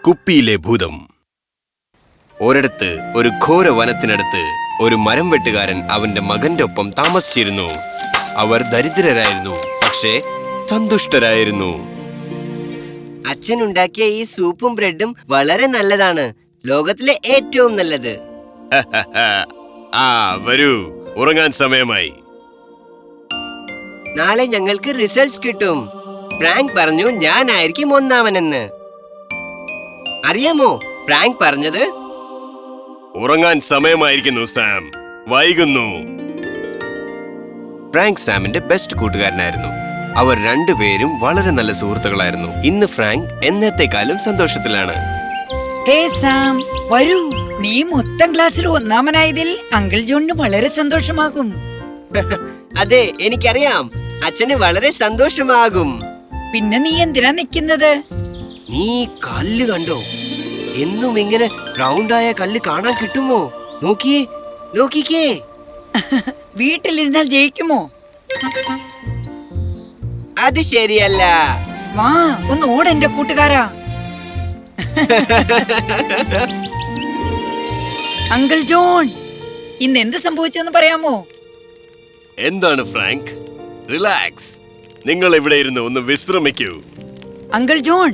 കുപ്പിയിലെ ഭൂതം. ഒരിടത്ത് ഒരു ഘോര വനത്തിനടുത്ത് ഒരു മരം വെട്ടുകാരൻ അവന്റെ മകന്റെ ഒപ്പം താമസിച്ചിരുന്നു. അവർ ദരിദ്രരായിരുന്നു, പക്ഷേ സന്തുഷ്ടരായിരുന്നു. അച്ഛൻ ഉണ്ടാക്കിയ ഈ സൂപ്പും ബ്രെഡും വളരെ നല്ലതാണ്. ലോകത്തിലെ ഏറ്റവും നല്ലത്. വരൂ, ഉറങ്ങാൻ സമയമായി. നാളെ ഞങ്ങൾക്ക് റിസൾട്ട്സ് കിട്ടും. ഫ്രാങ്ക് പറഞ്ഞു ഞാനായിരിക്കും ഒന്നാമനെന്ന്. അറിയാമോ ഫ്രാങ്ക് പറഞ്ഞത്? ഉറങ്ങാൻ സമയമായിരിക്കുന്നു സാം, വൈകുന്നു. ഫ്രാങ്ക് സാമിന്റെ ബെസ്റ്റ് കൂട്ടുകാരനായിരുന്നു. അവർ രണ്ടുപേരും വളരെ നല്ല സുഹൃത്തുക്കളായിരുന്നു. ഇന്ന് ഫ്രാങ്ക് എന്നത്തെക്കാളും സന്തോഷത്തിലാണ്. ഹേ സാം, വരൂ. നീ മൊത്തം ക്ലാസ്സിൽ ഒന്നാമനായതിൽ അങ്കിൾ ജോണിന് വളരെ സന്തോഷമാകും. അതെ, എനിക്കറിയാം. അച്ഛന് വളരെ സന്തോഷമാകും. പിന്നെ നീ എന്തിനാ നിക്കുന്നത്? നീ കല്ല് കണ്ടോ? എന്നും ഇങ്ങനെ റൗണ്ടായ കല്ല് കാണാൻ കിട്ടുമോ? നോക്കിയേ, നോക്കിക്കേ. വീട്ടിലിരുന്നാൽ ജയിക്കുമോ? അത് ശരിയല്ല. വാ, ഒന്ന് ഓടെന്റെ കൂട്ടുകാരാ. അങ്കിൾ ജോൺ, ഇന്ന് എന്ത് സംഭവിച്ചെന്ന് പറയാമോ? എന്താണ് ഫ്രാങ്ക്? റിലാക്സ്. നിങ്ങൾ ഇവിടെ ഇരുന്ന് ഒന്ന് വിശ്രമിക്കൂ. അങ്കിൾ ജോൺ,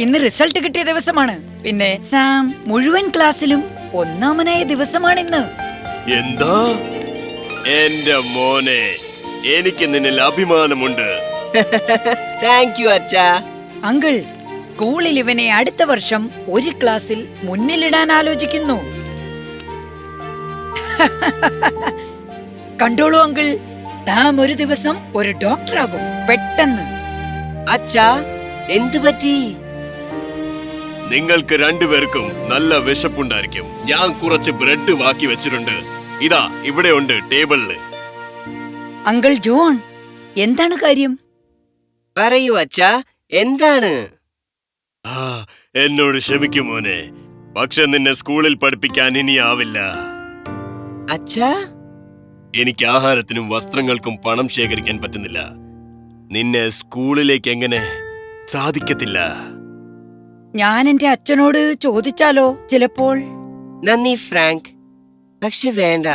ഇന്ന് റിസൾട്ട് കിട്ടിയ ദിവസമാണ്. പിന്നെ സാം, മുഴുവൻ ക്ലാസ്സിലും ഒന്നാമനായ ദിവസമാണിന്ന്. എന്താ? എന്റെ മോനെ, എനിക്ക് നിന്നിൽ അഭിമാനമുണ്ട്. താങ്ക് യു അച്ഛാ. അങ്കിൾ, സ്കൂളിൽ ഇവനെ അടുത്ത വർഷം ഒരു ക്ലാസ്സിൽ മുന്നിലിടാൻ ആലോചിക്കുന്നു. കണ്ടോളൂ അങ്കിൾ, സാം ഒരു ദിവസം ഒരു ഡോക്ടറാകും, പെട്ടെന്ന്. അച്ഛാ, എന്തു പറ്റി? നിങ്ങൾക്ക് രണ്ടുപേർക്കും നല്ല വിശപ്പുണ്ടായിരിക്കും. ഞാൻ കുറച്ച് ബ്രെഡ് ബാക്കി വെച്ചിട്ടുണ്ട്. ഇതാ ഇവിടെ ഉണ്ട് ടേബിളില്. അങ്കിൾ ജോൺ, എന്താണ് കാര്യം? പറയൂ അച്ഛാ, എന്താണ്? എന്നോട് ക്ഷമിക്കും മോനെ, പക്ഷെ നിന്നെ സ്കൂളിൽ പഠിപ്പിക്കാൻ ഇനി ആവില്ല. അച്ഛാ, എനിക്ക് ആഹാരത്തിനും വസ്ത്രങ്ങൾക്കും പണം ശേഖരിക്കാൻ പറ്റുന്നില്ല. നിന്നെ സ്കൂളിലേക്ക് എങ്ങനെ സാധിക്കത്തില്ല. ഞാൻ എന്റെ അച്ഛനോട് ചോദിച്ചാലോ ചിലപ്പോൾ? നന്ദി ഫ്രാങ്ക്, പക്ഷെ വേണ്ട.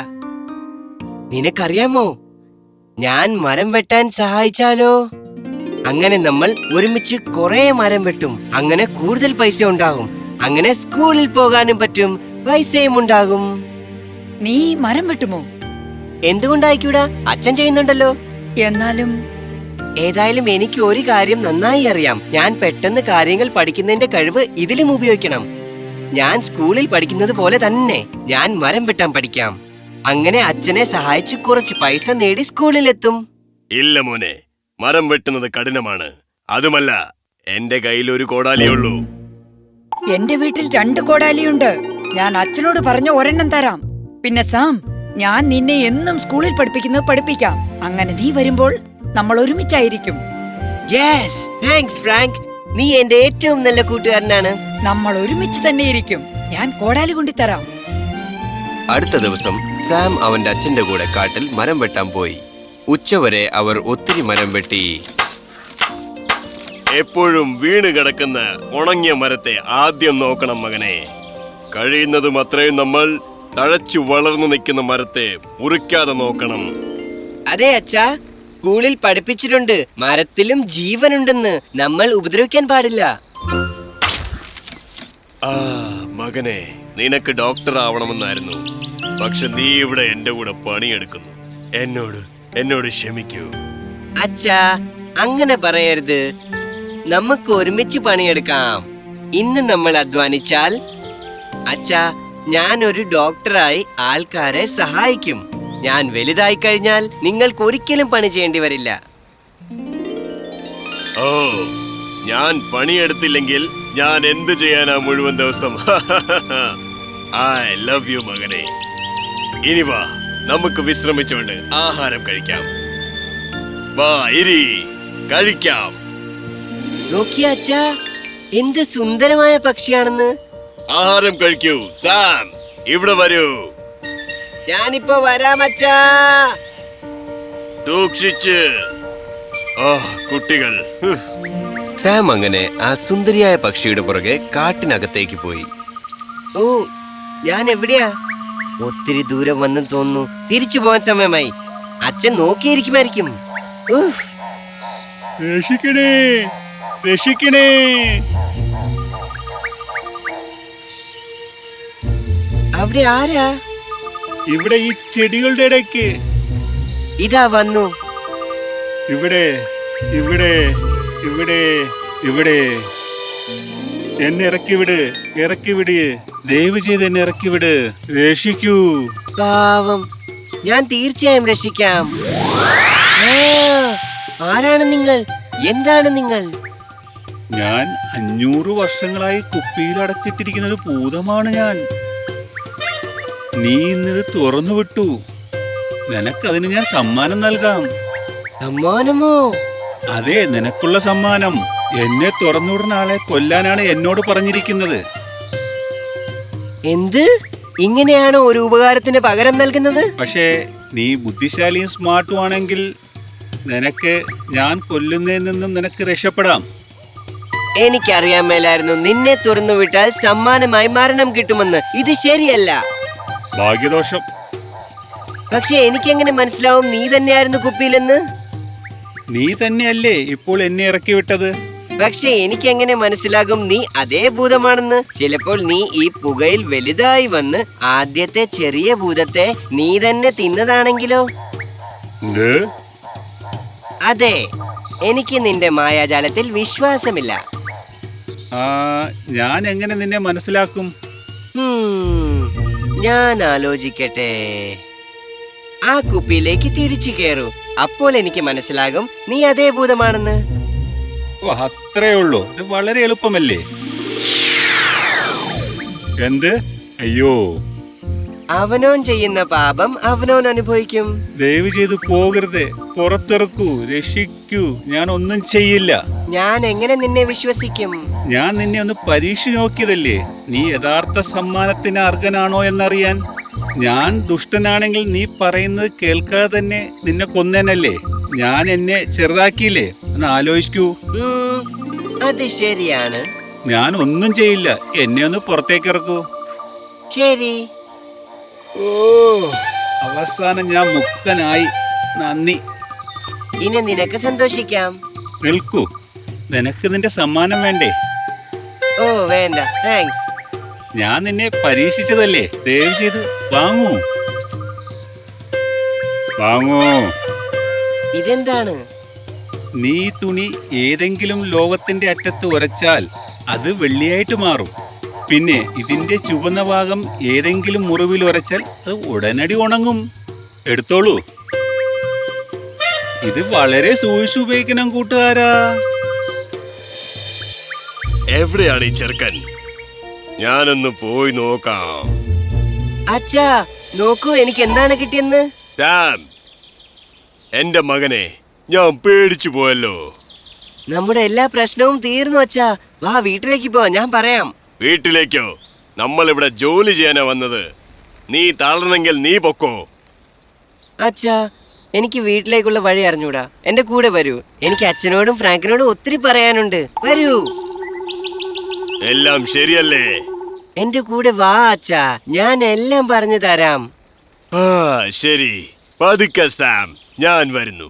നിനക്കറിയാമോ, ഞാൻ മരം വെട്ടാൻ സഹായിച്ചാലോ? അങ്ങനെ നമ്മൾ ഒരുമിച്ച് കുറെ മരം വെട്ടും. അങ്ങനെ കൂടുതൽ പൈസ ഉണ്ടാകും. അങ്ങനെ സ്കൂളിൽ പോകാനും പറ്റും, പൈസയും ഉണ്ടാകും. നീ മരം വെട്ടുമോ? എന്തുകൊണ്ടായിക്കൂടാ? അച്ഛൻ ചെയ്യുന്നുണ്ടല്ലോ. എന്നാലും ഏതായാലും എനിക്ക് ഒരു കാര്യം നന്നായി അറിയാം. ഞാൻ പെട്ടെന്ന് കാര്യങ്ങൾ പഠിക്കുന്നതിന്റെ കഴിവ് ഇതിലും ഉപയോഗിക്കണം. ഞാൻ സ്കൂളിൽ പഠിക്കുന്നത് പോലെ തന്നെ ഞാൻ മരം വെട്ടാൻ പഠിക്കാം. അങ്ങനെ അച്ഛനെ സഹായിച്ച് കുറച്ച് പൈസ നേടി സ്കൂളിലെത്തും. ഇല്ല മോനെ, മരം വെട്ടുന്നത് കഠിനമാണ്. അതുമല്ല, എന്റെ കയ്യിൽ ഒരു കോടാലിയുള്ളൂ. എന്റെ വീട്ടിൽ 2 കോടാലിയുണ്ട്. ഞാൻ അച്ഛനോട് പറഞ്ഞ ഒരെണ്ണം തരാം. പിന്നെ സാം, ഞാൻ നിന്നെ എന്നും സ്കൂളിൽ പഠിപ്പിക്കുന്നത് പഠിപ്പിക്കാം. അങ്ങനെ നീ വരുമ്പോൾ നമ്മൾ ഒരുമിച്ചായിരിക്കും. Yes, thanks Frank. നീ എന്റെ ഏറ്റവും നല്ല കൂട്ടുകാരനാണ്. നമ്മൾ ഒരുമിച്ച് തന്നെ ഇരിക്കും. ഞാൻ കോടാലി കൊണ്ടുതരാം. അടുത്ത ദിവസം സാം അവന്റെ അച്ഛന്റെ കൂടെ കാട്ടിൽ മരം വെട്ടാൻ പോയി. ഉച്ചവരെ അവർ ഒത്തിരി മരം വെട്ടി. എപ്പോഴും വീണ് കിടക്കുന്ന ഉണങ്ങിയ മരത്തെ ആദ്യം നോക്കണം മകനെ. കഴിയുന്നതും അത്രയും നമ്മൾ തഴച്ചു വളർന്നു നിൽക്കുന്ന മരത്തെ മുറിക്കാതെ നോക്കണം. അതെ അച്ഛാ, സ്കൂളിൽ പഠിപ്പിച്ചിട്ടുണ്ട്, മരത്തിലും ജീവനുണ്ടെന്ന്. നമ്മൾ ഉപദ്രവിക്കാൻ പാടില്ല. മകനെ, നിനക്ക് ഡോക്ടർ ആവണമെന്നായിരുന്നു. പക്ഷെ നീ ഇവിടെ എന്റെ കൂടെ പണിയെടുക്കുന്നു. എന്നോട് ക്ഷമിക്കൂ. അച്ഛാ, അങ്ങനെ പറയരുത്. നമുക്ക് ഒരുമിച്ച് പണിയെടുക്കാം. ഇന്ന് നമ്മൾ അധ്വാനിച്ചാൽ അച്ഛാ, ഞാൻ ഒരു ഡോക്ടറായി ആൾക്കാരെ സഹായിക്കും. ഞാൻ വലുതായി കഴിഞ്ഞാൽ നിങ്ങൾക്ക് ഒരിക്കലും പണി ചെയ്യേണ്ടി വരില്ല. ഓ, ഞാൻ പണിയെടുത്തില്ലെങ്കിൽ ഞാൻ എന്ത് ചെയ്യാനാ മുഴുവൻ ദിവസം? ഐ ലവ് യു മകനെ. ഇനി വാ, നമുക്ക് വിശ്രമിച്ചുകൊണ്ട് ആഹാരം കഴിക്കാം. വാ, ഇരി, കഴിക്കാം. നോക്കിയ അച്ഛാ, എന്ത് സുന്ദരമായ പക്ഷിയാണെന്ന്. ആഹാരം കഴിക്കൂ. സാം, ഇവിടെ വരൂ. ഞാനിപ്പോ വരാം അച്ഛാ. സൂക്ഷിച്ച്. കുട്ടികൾ, സാം അങ്ങനെ ആ സുന്ദരിയായ പക്ഷിയുടെ പുറകെ കാട്ടിനകത്തേക്ക് പോയി. ഓ, ഞാൻ എവിടെയാ? ഒത്തിരി ദൂരം വന്നെന്ന് തോന്നുന്നു. തിരിച്ചു പോകാൻ സമയമായി. അച്ഛൻ നോക്കിയിരിക്കുമായിരിക്കും. ഉഫ്. രക്ഷിക്കണേ, രക്ഷിക്കണേ. അവിടെ ആരാ? ഇവിടെ ഈ ചെടികളുടെ ഇടയ്ക്ക്. ഇതാ വന്നു. ഇവിടെ ഇവിടെ ഇവിടെ ഇവിടെ. എന്നെ ഇറക്കിവിട്, ഇറക്കിവിട്. ദയവ് ചെയ്ത് എന്നെ ഇറക്കിവിട്. രക്ഷിക്കൂ. പാവം, ഞാൻ തീർച്ചയായും രക്ഷിക്കാം. ആ, ആരാണ് നിങ്ങൾ? എന്താണ് നിങ്ങൾ? ഞാൻ 500 വർഷങ്ങളായി കുപ്പിയിൽ അടച്ചിട്ടിരിക്കുന്ന ഒരു ഭൂതമാണ് ഞാൻ. നീ ഇന്നത് തുറന്നു വിട്ടു. നിനക്കതിന് ഞാൻ സമ്മാനം നൽകാം. സമ്മാനമോ? അതെ, നിനക്കുള്ള സമ്മാനം. എന്നെ തുറന്നുവിടുന്ന ആളെ കൊല്ലാനാണ് എന്നോട് പറഞ്ഞിരിക്കുന്നത്. എന്ത്? ഇങ്ങനെയാണോ ഒരു ഉപകാരത്തിന് പകരം നൽകുന്നത്? പക്ഷേ നീ ബുദ്ധിശാലിയും സ്മാർട്ടും ആണെങ്കിൽ നിനക്ക് ഞാൻ കൊല്ലുന്നതിൽ നിന്നും നിനക്ക് രക്ഷപ്പെടാം. എനിക്കറിയാൻ മേലായിരുന്നു നിന്നെ തുറന്നു വിട്ടാൽ സമ്മാനമായി മരണം കിട്ടുമെന്ന്. ഇത് ശരിയല്ല. ഭാഗ്യദോഷം. പക്ഷെ എനിക്കെങ്ങനെ മനസ്സിലാവും നീ തന്നെയായിരുന്നു കുപ്പിയിലെന്ന്? നീ തന്നെയല്ലേ ഇപ്പോൾ എന്നെ ഇറക്കി വിട്ടത്? പക്ഷെ എനിക്കെങ്ങനെ മനസ്സിലാകും നീ അതേ ഭൂതമാണെന്ന്? ചിലപ്പോൾ നീ ഈ പുകയിൽ വലുതായി വന്ന് ആദ്യത്തെ ചെറിയ ഭൂതത്തെ നീ തന്നെ തിന്നതാണെങ്കിലോ? എന്ത്? അതെ, എനിക്ക് നിന്റെ മായാജാലത്തിൽ വിശ്വാസമില്ല. ഞാൻ എങ്ങനെ നിന്നെ മനസ്സിലാക്കും? ഞാൻ ആലോചിക്കട്ടെ. ആ കുപ്പിയിലേക്ക് തിരിച്ചു കയറൂ. അപ്പോൾ എനിക്ക് മനസ്സിലാകും നീ അതേ ഭൂതമാണെന്ന്. ഓ, അത്രേ ഉള്ളൂ. ഇത് വളരെ എളുപ്പമല്ലേ? എന്ത്? അയ്യോ, അവനോൻ ചെയ്യുന്ന പാപം അവനോൻ അനുഭവിക്കും. ദയവ് ചെയ്ത് പോകരുത്. പുറത്തിറക്കൂ, രക്ഷിക്കൂ. ഞാൻ ഒന്നും ചെയ്യില്ല. ഞാൻ എങ്ങനെ നിന്നെ വിശ്വസിക്കും? ഞാൻ നിന്നെ ഒന്ന് പരീക്ഷ നോക്കിയതല്ലേ, നീ യഥാർത്ഥ സമ്മാനത്തിന് അർഹനാണോ എന്നറിയാൻ. ഞാൻ ദുഷ്ടനാണെങ്കിൽ നീ പറയുന്നത് കേൾക്കാതെ തന്നെ നിന്നെ കൊന്നേനല്ലേ. ഞാൻ എന്നെ ചെറുതാക്കിയില്ലേ? ഒന്ന് ആലോചിക്കൂ. അത് ശരിയാണ്. ഞാൻ ഒന്നും ചെയ്യില്ല. എന്നെ ഒന്ന് പുറത്തേക്ക് ഇറക്കൂ. ശരി. ഓ, അവസാനം ഞാൻ മുക്തനായി. നന്ദി. ഇനി നിനക്ക് സന്തോഷിക്കാം. നിൽക്കൂ. നിനക്ക് നിന്റെ സമ്മാനം വേണ്ടേ? ഓ വേണ്ട, താങ്ക്സ്. ഞാൻ നിന്നെ പരീക്ഷിച്ചതല്ലേ. ദയവ് ചെയ്ത് വാങ്ങൂ, വാങ്ങൂ. ഇതെന്താണ്? നീ തുണി ഏതെങ്കിലും ലോകത്തിന്റെ അറ്റത്ത് ഉരച്ചാൽ അത് വെള്ളിയായിട്ട് മാറും. പിന്നെ ഇതിന്റെ ചുവന്ന ഭാഗം ഏതെങ്കിലും മുറിവിൽ ഉരച്ചാൽ അത് ഉടനടി ഉണങ്ങും. എടുത്തോളൂ. ഇത് വളരെ സൂക്ഷിച്ച് ഉപയോഗിക്കണം കൂട്ടുകാരാ. എവിടെയാണ് ഈ ചെറുക്കൻ? ഞാനൊന്ന് പോയി നോക്കാം. അച്ഛാ, നോക്കൂ, എനിക്ക് എന്താണ് കിട്ടിയെന്ന്. സാം, എന്റെ മകനെ, ഞാൻ പേടിച്ചു പോയല്ലോ. നമ്മുടെ എല്ലാ പ്രശ്നവും തീർന്നു അച്ഛാ. വാ, വീട്ടിലേക്ക് പോ, ഞാൻ പറയാം. വീട്ടിലേക്കോ? നമ്മൾ ഇവിടെ ജോലി ചെയ്യാനാ വന്നത്. നീ തളർന്നെങ്കിൽ നീ പൊക്കോ. അച്ഛാ, എനിക്ക് വീട്ടിലേക്കുള്ള വഴി അറിഞ്ഞൂടാ. എന്റെ കൂടെ വരൂ. എനിക്ക് അച്ഛനോടും ഫ്രാങ്കിനോടും ഒത്തിരി പറയാനുണ്ട്. വരൂ. എല്ലാം ശരിയല്ലേ? എന്റെ കൂടെ വാ അച്ഛാ, ഞാൻ എല്ലാം പറഞ്ഞു തരാം. ആ ശരി, പതുക്കെ സാം, ഞാൻ വരുന്നു.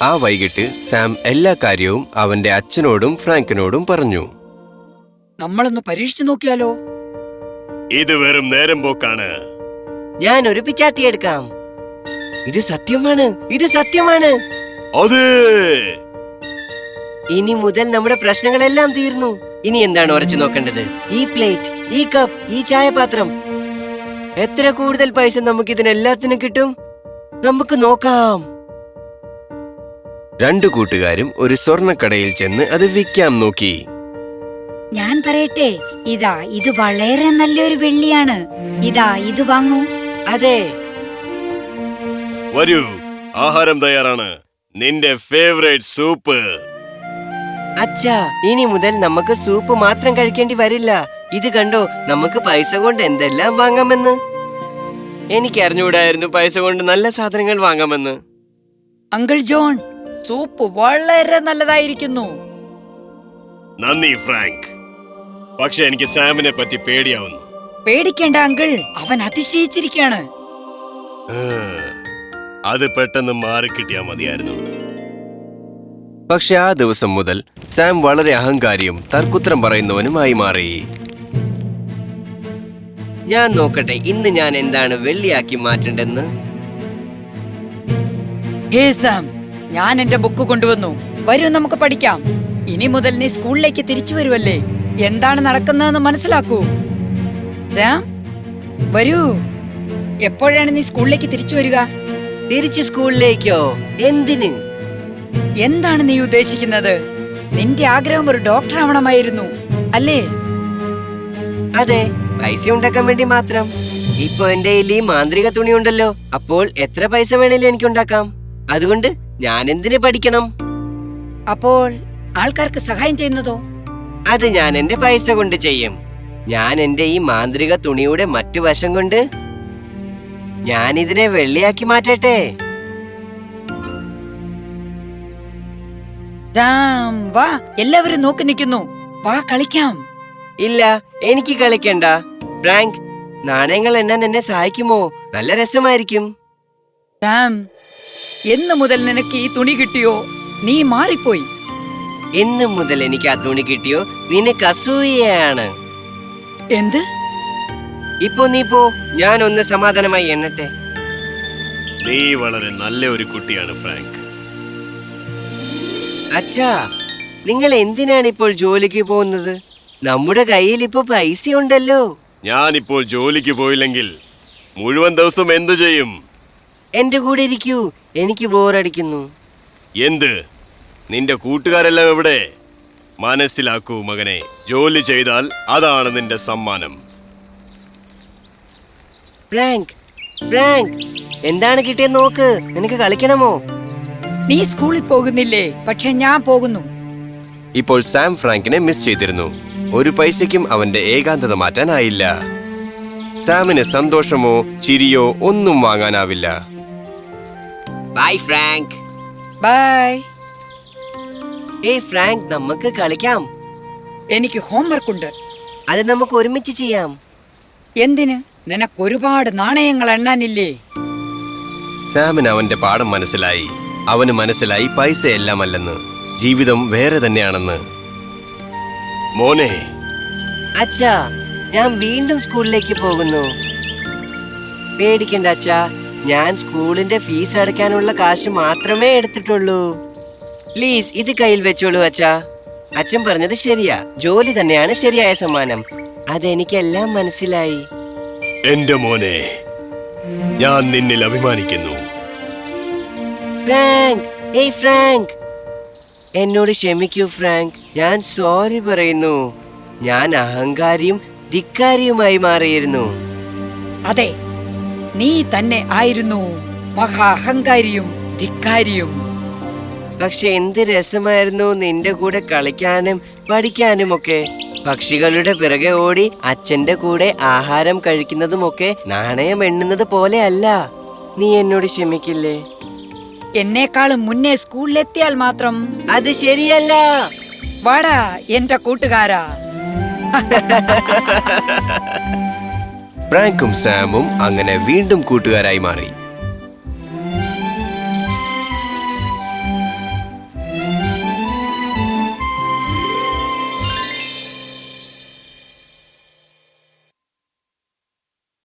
ആ വൈകിട്ട് സാം എല്ലാ കാര്യവും അവന്റെ അച്ഛനോടും ഫ്രാങ്കിനോടും പറഞ്ഞു. നമ്മളൊന്ന് പരീക്ഷിച്ചു നോക്കിയാലോ? ഇത് വെറും നേരം പോക്കാണ്. ഞാൻ ഒരു പിച്ചാത്തി എടുക്കാം. ഇത് സത്യമാണ്, ഇത് സത്യമാണ്. അതെ, ഇനി മുതൽ നമ്മുടെ പ്രശ്നങ്ങളെല്ലാം തീർന്നു. ഇനി എന്താണ് ഉറച്ചു നോക്കേണ്ടത്? ഈ പ്ലേറ്റ്, ഈ കപ്പ്, ഈ ചായപാത്രം. എത്ര കൂടുതൽ പൈസ നമുക്ക് ഇതിനെല്ലാത്തിനും കിട്ടും? നമുക്ക് നോക്കാം. രണ്ടു കൂട്ടുകാരും ഒരു സ്വർണ്ണക്കടയിൽ ചെന്ന് അത് വിൽക്കാൻ നോക്കി. ഞാൻ പറയട്ടെ, ഇതാ ഇത് വളരെ നല്ലൊരു വെള്ളിയാണ്. ഇതാ ഇത് വാങ്ങൂ. അതെ, വരൂ, ആഹാരം തയ്യാറാണ്. നിന്റെ ഫേവറേറ്റ് സൂപ്പ്. അച്ഛാ, ഇനി മുതൽ നമുക്ക് സൂപ്പ് മാത്രം കഴിക്കേണ്ടി വരില്ല. ഇത് കണ്ടോ, നമുക്ക് പൈസ കൊണ്ട് എന്തെല്ലാം വാങ്ങാമെന്ന്. എനിക്ക് അറിഞ്ഞുകൂടായിരുന്നു പൈസ കൊണ്ട് നല്ല സാധനങ്ങൾ വാങ്ങാമെന്ന്. അങ്കിൾ ജോൺ, സൂപ്പ് വളരെ നല്ലതായിരിക്കുന്നു. നന്ദി ഫ്രാങ്ക്. പക്ഷെ എനിക്ക് സാമിനെ പറ്റി പേടിയാവുന്നു. പേടിക്കേണ്ട അങ്കിൾ, അവൻ അതിശയിച്ചിരിക്കാണ്. അത് പെട്ടെന്ന് മാറിക്കിട്ടിയാ മതിയായിരുന്നു. പക്ഷെ ആ ദിവസം മുതൽ സാം വളരെ അഹങ്കാരിയും തർക്കുത്തരം പറയുന്നവനുമായി മാറി. ഞാൻ നോക്കട്ടെ ഇന്ന് ഞാൻ എന്താണ് വെള്ളിയാക്കി മാറ്റേണ്ടെന്ന്. ഹേ സാം, ഞാൻ എന്റെ ബുക്ക് കൊണ്ടുവന്നു. വരൂ, നമുക്ക് പഠിക്കാം. ഇനി മുതൽ നീ സ്കൂളിലേക്ക് തിരിച്ചു വരുമല്ലേ? എന്താണ് നടക്കുന്നതെന്ന് മനസ്സിലാക്കൂ. സാം, വരൂ. എപ്പോഴാണ് നീ സ്കൂളിലേക്ക് തിരിച്ചു വരിക? തിരിച്ച് സ്കൂളിലേക്കോ? എന്തിന്? എന്താണ് നീ ഉദ്ദേശിക്കുന്നത്? നിന്റെ ആഗ്രഹം ഒരു ഡോക്ടർ ആവണമായിരുന്നു അല്ലേ? അതെ, പൈസ ഉണ്ടാക്കാൻ വേണ്ടി മാത്രം. ഇപ്പൊ എന്റെ കയ്യിൽ ഈ മാന്ത്രിക തുണി ഉണ്ടല്ലോ, അപ്പോൾ എത്ര പൈസ വേണേലും എനിക്ക് ഉണ്ടാക്കാം. അതുകൊണ്ട് ഞാൻ എന്തിനു പഠിക്കണം? അപ്പോൾ ആൾക്കാർക്ക് സഹായം ചെയ്യുന്നതോ? അത് ഞാൻ എന്റെ പൈസ കൊണ്ട് ചെയ്യും. ഞാൻ എന്റെ ഈ മാന്ത്രിക തുണിയുടെ മറ്റു വശം കൊണ്ട് ഞാൻ ഇതിനെ വെള്ളിയാക്കി മാറ്റട്ടെ. സാം, വാ, എല്ലാവരും നോക്കി നിൽക്കുന്നു. വാ, കളിക്കാം. ഇല്ല, എനിക്ക് കളിക്കണ്ട. ഫ്രാങ്ക്, നാണയങ്ങൾ എണ്ണാൻ എന്നെ സഹായിക്കുമോ? നല്ല രസമായിരിക്കും. സാം, എന്ന് മുതൽ നിനക്ക് ഈ തുണി കിട്ടിയോ? നീ മാറിപ്പോയി. ഇന്നു മുതൽ എനിക്ക് ആ തുണി കിട്ടിയോ? നിനക്ക് അസൂയയാണ്. എന്ത്? ഇപ്പൊ നീ പോ, ഞാൻ ഒന്ന് സമാധാനമായി എണ്ണട്ടെ. നീ വളരെ നല്ല ഒരു കുട്ടിയാണ് ഫ്രാങ്ക്. അച്ഛാ, നിങ്ങൾ എന്തിനാണ് ഇപ്പോൾ ജോലിക്ക് പോകുന്നത്? നമ്മുടെ കയ്യിൽ ഇപ്പൊ പൈസ ഉണ്ടല്ലോ. ഞാനിപ്പോൾ ജോലിക്ക് പോയില്ലെങ്കിൽ മുഴുവൻ ദിവസം എന്തു ചെയ്യും? എന്റെ കൂടെ ഇരിക്കൂ, എനിക്ക് ബോറടിക്കുന്നു. എന്ത്? നിന്റെ കൂട്ടുകാരെല്ലാം എവിടെ? മനസ്സിലാക്കൂ മകനെ, ജോലി ചെയ്താൽ അതാണ് നിന്റെ സമ്മാനം. ഫ്രാങ്ക്, ഫ്രാങ്ക്, എന്താണ് കിട്ടിയെന്ന് നോക്ക്. നിനക്ക് കളിക്കണമോ? നീ സ്കൂളിൽ പോകുന്നില്ലേ? പക്ഷെ ഞാൻ പോകുന്നു. ഇപ്പോൾ സാം ഫ്രാങ്കിനെ മിസ് ചെയ്തിരുന്നു. ഒരു പൈസയ്ക്കും അവന്റെ ഏകാന്തത മാറ്റാനായില്ല. സാമിന് സന്തോഷമോ ചിരിയോ ഒന്നും വാങ്ങാനാവില്ല. Bye Frank. ബൈ. ഏയ് ഫ്രാങ്ക്, നമുക്ക് കളിക്കാം. എനിക്ക് ഹോംവർക്ക് ഉണ്ട്. അത് നമുക്ക് ഒരുമിച്ച് ചെയ്യാം. എന്തിന്? നിനക്ക് ഒരുപാട് നാണയങ്ങൾ എണ്ണാനില്ലേ? സാമിന് അവന്റെ പാഠം മനസ്സിലായി. അവന് മനസ്സിലായി പൈസ എല്ലാമല്ലെന്ന്, ജീവിതം വേറെ തന്നെയാണെന്ന്. മോനെ, അച്ഛാ, ഞാൻ വീണ്ടും സ്കൂളിലേക്ക് പോകുന്നു. പേടിക്കണ്ട അച്ഛാ, ഞാൻ സ്കൂളിന്റെ ഫീസ് അടയ്ക്കാനുള്ള കാശ് മാത്രമേ എടുത്തിട്ടുള്ളൂ. പ്ലീസ് ഇത് കയ്യിൽ വെച്ചോളൂ അച്ഛാ. അച്ഛൻ പറഞ്ഞത് ശരിയാ, ജോലി തന്നെയാണ് ശരിയായ സമ്മാനം. അതെനിക്കെല്ലാം മനസ്സിലായി. എന്റെ മോനെ, ഞാൻ നിന്നിൽ അഭിമാനിക്കുന്നു. ഫ്രാങ്ക്, ഏയ് ഫ്രാങ്ക്, എന്നോട് ക്ഷമിക്കൂ ഫ്രാങ്ക്. ഞാൻ സോറി പറയുന്നു. ഞാൻ അഹങ്കാരിയും ധിക്കാരിയുമായി മാറിയിരുന്നു. അതെ, നീ തന്നെ ആയിരുന്നു മഹാ അഹങ്കാരിയും ധിക്കാരിയും. പക്ഷെ എന്ത് രസമായിരുന്നു നിന്റെ കൂടെ കളിക്കാനും പഠിക്കാനുമൊക്കെ. പക്ഷികളുടെ പിറകെ ഓടി അച്ഛന്റെ കൂടെ ആഹാരം കഴിക്കുന്നതുമൊക്കെ നാണയം എണ്ണുന്നത് പോലെ അല്ല. നീ എന്നോട് ക്ഷമിക്കില്ലേ? എന്നെക്കാളും മുന്നേ സ്കൂളിലെത്തിയാൽ മാത്രം. അത് ശരിയല്ല. വാടാ എന്റെ കൂട്ടുകാരാ. ഫ്രാങ്കും സാമും അങ്ങനെ വീണ്ടും കൂട്ടുകാരായി മാറി.